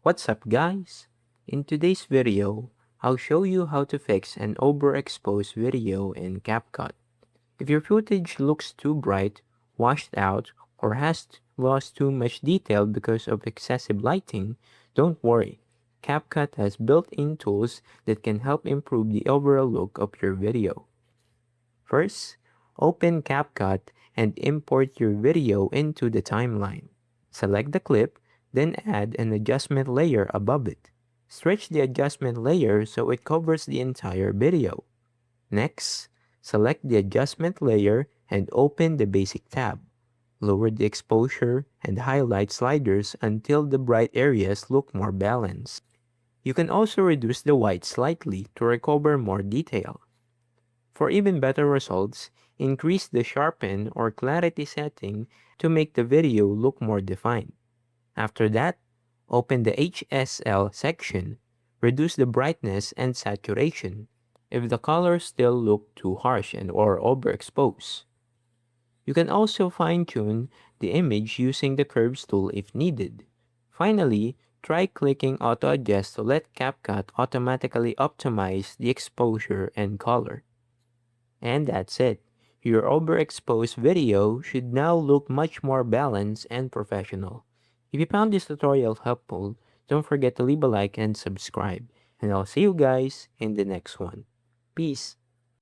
What's up guys? In today's video, I'll show you how to fix an overexposed video in CapCut. If your footage looks too bright, washed out, or has lost too much detail because of excessive lighting, don't worry. CapCut has built-in tools that can help improve the overall look of your video. First, open CapCut and import your video into the timeline. Select the clip, then add an adjustment layer above it. Stretch the adjustment layer so it covers the entire video. Next, select the adjustment layer and open the Basic tab. Lower the exposure and highlight sliders until the bright areas look more balanced. You can also reduce the white slightly to recover more detail. For even better results, increase the sharpen or clarity setting to make the video look more defined. After that, open the HSL section, reduce the brightness and saturation if the colors still look too harsh or overexposed. You can also fine-tune the image using the curves tool if needed. Finally, try clicking Auto Adjust to let CapCut automatically optimize the exposure and color. And that's it. Your overexposed video should now look much more balanced and professional. If you found this tutorial helpful, don't forget to leave a like and subscribe. And I'll see you guys in the next one. Peace.